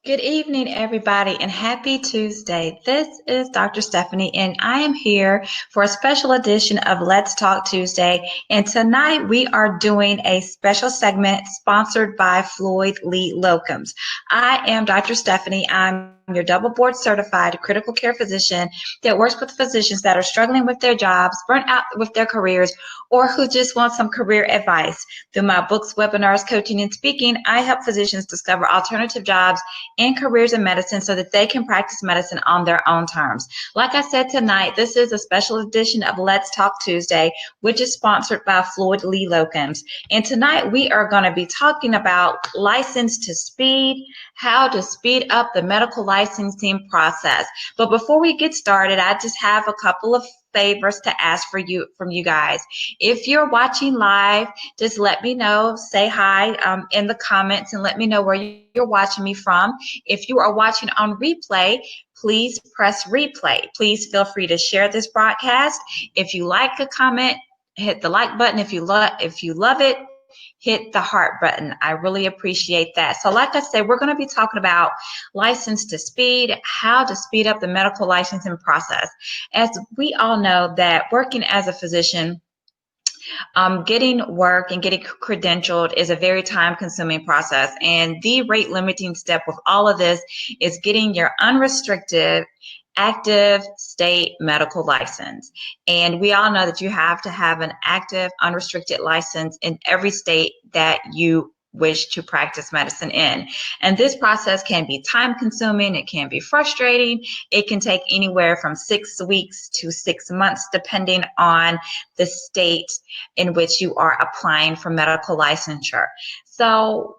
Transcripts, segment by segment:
Good evening, everybody, and happy Tuesday. This is Dr. Stephanie, and I am here for a special edition of Let's Talk Tuesday. And tonight we are doing a special segment sponsored by Floyd Lee Locums. I am Dr. Stephanie. I'm your double board certified critical care physician that works with physicians that are struggling with their jobs, burnt out with their careers, or who just want some career advice. Through my books, webinars, coaching, and speaking, I help physicians discover alternative jobs and careers in medicine so that they can practice medicine on their own terms. Like I said tonight, this is a special edition of Let's Talk Tuesday, which is sponsored by Floyd Lee Locums. And tonight we are going to be talking about license to speed, how to speed up the medical licensing process. But before we get started, I just have a couple of favors to ask from you guys. If you're watching live, just let me know, say hi in the comments and let me know where you're watching me from. If you are watching on replay, please press replay. Please feel free to share this broadcast. If you like a comment, hit the like button. If you love it, hit the heart button. I really appreciate that. So like I said, we're going to be talking about license to speed, how to speed up the medical licensing process. As we all know that working as a physician, getting work and getting credentialed is a very time consuming process. And the rate limiting step with all of this is getting your unrestricted active state medical license. And we all know that you have to have an active unrestricted license in every state that you wish to practice medicine in. And this process can be time consuming, it can be frustrating, it can take anywhere from 6 weeks to 6 months, depending on the state in which you are applying for medical licensure. So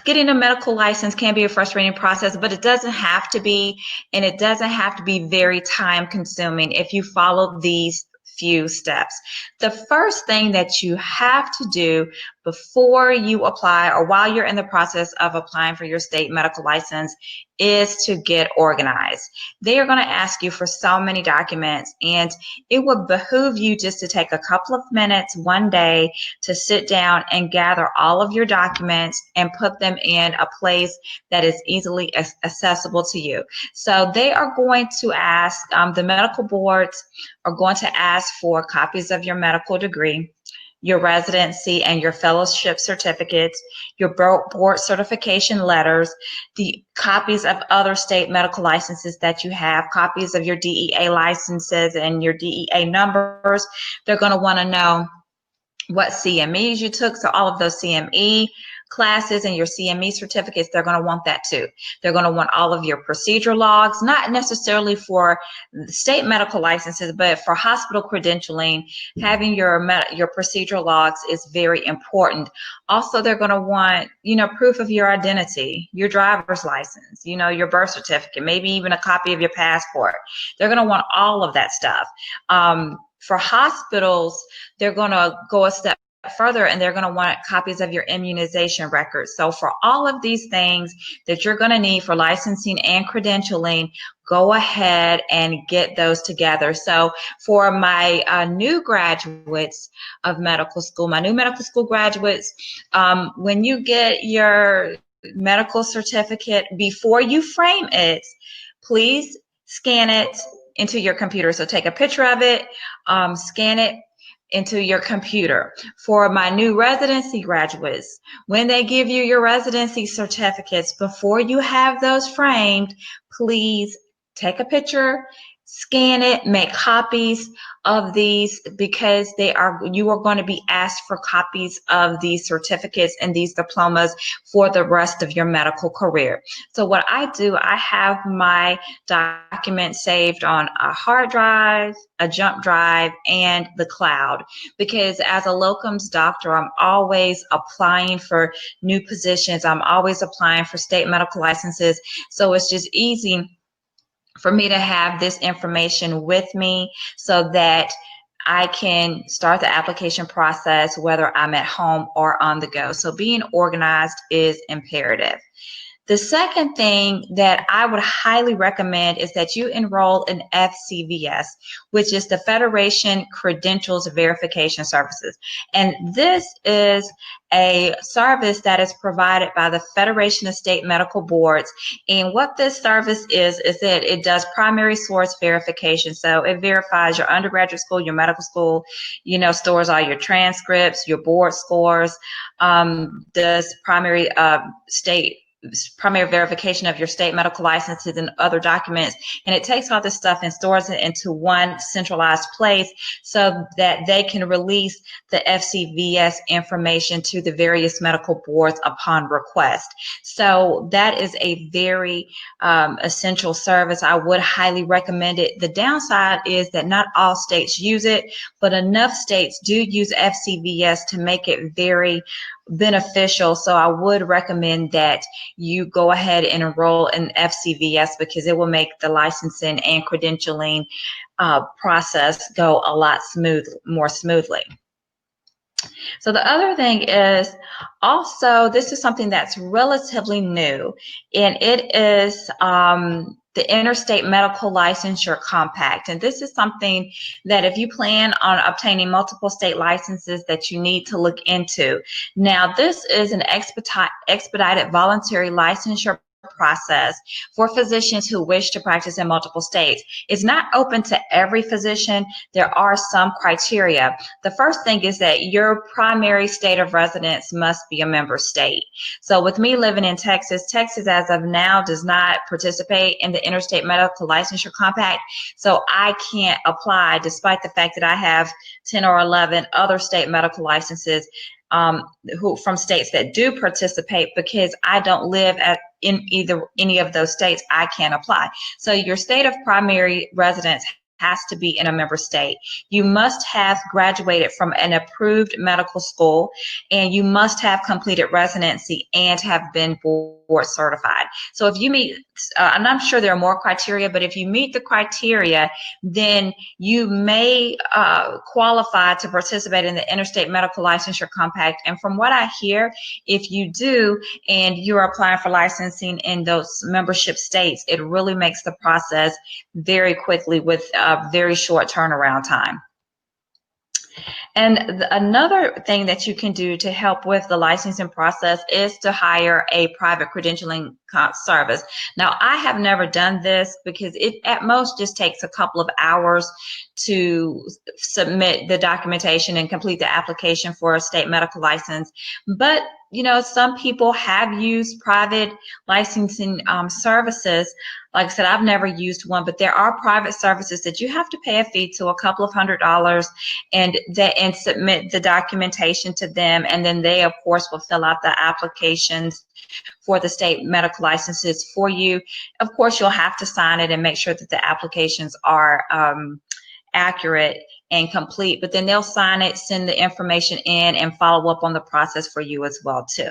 getting a medical license can be a frustrating process, but it doesn't have to be, and it doesn't have to be very time consuming if you follow these few steps. The first thing that you have to do before you apply or while you're in the process of applying for your state medical license is to get organized. They are going to ask you for so many documents, and it would behoove you just to take a couple of minutes one day to sit down and gather all of your documents and put them in a place that is easily accessible to you. So they are going to ask, the medical boards are going to ask for copies of your medical degree, your residency and your fellowship certificates, your board certification letters, the copies of other state medical licenses that you have, copies of your DEA licenses and your DEA numbers. They're going to want to know what CMEs you took. So all of those CME classes and your CME certificates, they're going to want that too. They're going to want all of your procedure logs, not necessarily for state medical licenses, but for hospital credentialing, having your procedure logs is very important. Also, they're going to want, proof of your identity, your driver's license, your birth certificate, maybe even a copy of your passport. They're going to want all of that stuff. For hospitals, they're going to go a step further and they're going to want copies of your immunization records. So for all of these things that you're going to need for licensing and credentialing, go ahead and get those together. So for my new graduates of medical school, my new medical school graduates, when you get your medical certificate, before you frame it, please scan it into your computer. So take a picture of it, scan it into your computer. For my new residency graduates, when they give you your residency certificates, before you have those framed, please take a picture, scan it, make copies of these, because you are going to be asked for copies of these certificates and these diplomas for the rest of your medical career. So what I do, I have my documents saved on a hard drive, a jump drive, and the cloud, because as a locums doctor, I'm always applying for new positions. I'm always applying for state medical licenses. So it's just easy for me to have this information with me so that I can start the application process whether I'm at home or on the go. So being organized is imperative. The second thing that I would highly recommend is that you enroll in FCVS, which is the Federation Credentials Verification Services. And this is a service that is provided by the Federation of State Medical Boards. And what this service is that it does primary source verification. So it verifies your undergraduate school, your medical school, stores all your transcripts, your board scores, does primary verification of your state medical licenses and other documents. And it takes all this stuff and stores it into one centralized place so that they can release the FCVS information to the various medical boards upon request. So that is a very essential service. I would highly recommend it. The downside is that not all states use it, but enough states do use FCVS to make it very beneficial. So I would recommend that you go ahead and enroll in FCVS because it will make the licensing and credentialing process go a lot more smoothly. So the other thing is also, this is something that's relatively new, and it is the Interstate Medical Licensure Compact. And this is something that if you plan on obtaining multiple state licenses that you need to look into. Now, this is an expedited voluntary licensure process for physicians who wish to practice in multiple states. It's not open to every physician. There are some criteria. The first thing is that your primary state of residence must be a member state. So with me living in Texas, Texas as of now does not participate in the Interstate Medical Licensure Compact. So I can't apply despite the fact that I have 10 or 11 other state medical licenses from states that do participate, because I don't live in any of those states. I can't apply. So your state of primary residence has to be in a member state. You must have graduated from an approved medical school, and you must have completed residency and have been board certified. So if you meet, and I'm sure there are more criteria, but if you meet the criteria, then you may qualify to participate in the Interstate Medical Licensure Compact. And from what I hear, if you do and you're applying for licensing in those membership states, it really makes the process very quickly with a very short turnaround time. And another thing that you can do to help with the licensing process is to hire a private credentialing service. Now, I have never done this because it at most just takes a couple of hours to submit the documentation and complete the application for a state medical license. But some people have used private licensing services. Like I said, I've never used one, but there are private services that you have to pay a fee to, a couple of $100s, and submit the documentation to them. And then they, of course, will fill out the applications for the state medical licenses for you. Of course, you'll have to sign it and make sure that the applications are accurate and complete, but then they'll sign it, send the information in, and follow up on the process for you as well too.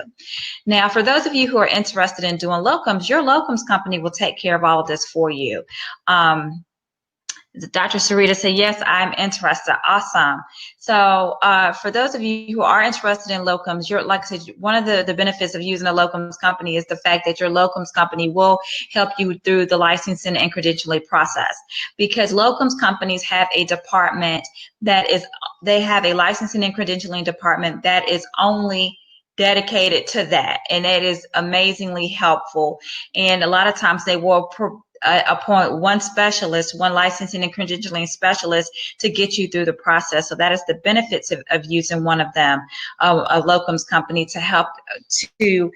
Now, for those of you who are interested in doing locums, your locums company will take care of all of this for you. Dr. Sarita said, yes, I'm interested. Awesome. So for those of you who are interested in locums, like I said, one of the benefits of using a locums company is the fact that your locums company will help you through the licensing and credentialing process, because locums companies have a department they have a licensing and credentialing department that is only dedicated to that, and it is amazingly helpful. And a lot of times they will appoint one licensing and credentialing specialist to get you through the process. So that is the benefits of using one of them, a locums company, to help to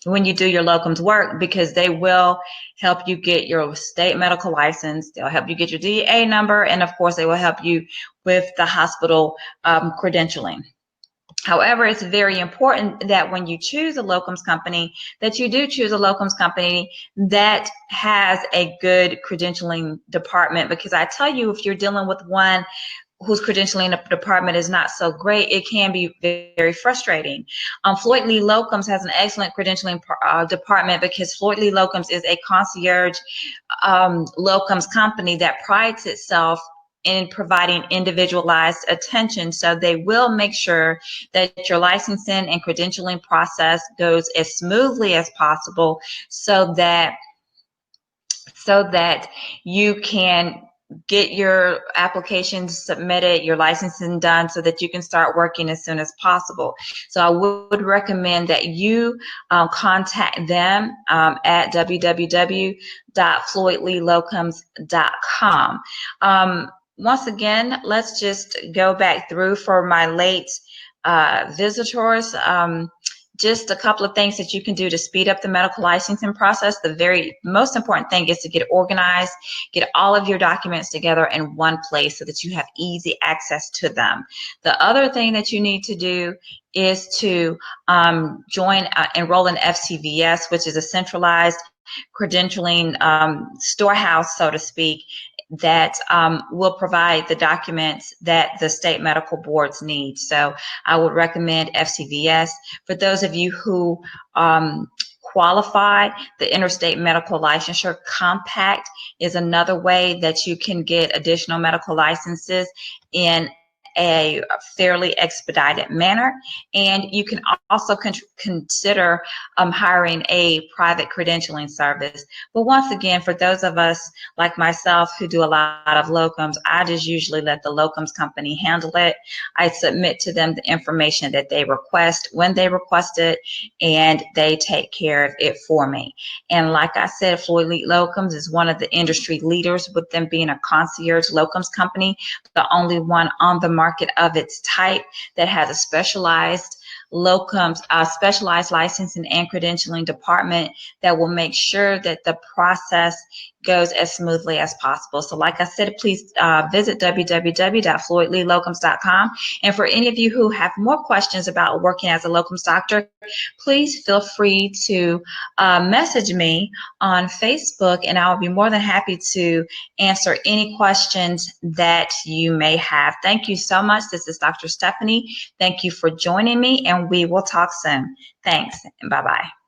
when you do your locums work, because they will help you get your state medical license, they'll help you get your DEA number, and of course they will help you with the hospital credentialing. However, it's very important that when you choose a locums company, that you do choose a locums company that has a good credentialing department, because I tell you, if you're dealing with one whose credentialing department is not so great, it can be very frustrating. Floyd Lee Locums has an excellent credentialing department, because Floyd Lee Locums is a concierge locums company that prides itself in providing individualized attention. So they will make sure that your licensing and credentialing process goes as smoothly as possible so that you can get your applications submitted, your licensing done, so that you can start working as soon as possible. So I would recommend that you contact them at www.floydleelocums.com. Once again, let's just go back through for my late visitors. Just a couple of things that you can do to speed up the medical licensing process. The very most important thing is to get organized, get all of your documents together in one place so that you have easy access to them. The other thing that you need to do is to enroll in FCVS, which is a centralized credentialing storehouse, so to speak, that will provide the documents that the state medical boards need. So I would recommend FCVS. For those of you who qualify, the Interstate Medical Licensure Compact is another way that you can get additional medical licenses in a fairly expedited manner. And you can also consider hiring a private credentialing service. But once again, for those of us like myself who do a lot of locums, I just usually let the locums company handle it. I submit to them the information that they request when they request it, and they take care of it for me. And like I said, Floyd Lee Locums is one of the industry leaders, with them being a concierge locums company, the only one on the market of its type that has a specialized specialized licensing and credentialing department that will make sure that the process goes as smoothly as possible. So like I said, please visit www.floydleelocums.com. And for any of you who have more questions about working as a locums doctor, please feel free to message me on Facebook, and I'll be more than happy to answer any questions that you may have. Thank you so much. This is Dr. Stephanie. Thank you for joining me, and we will talk soon. Thanks, and bye-bye.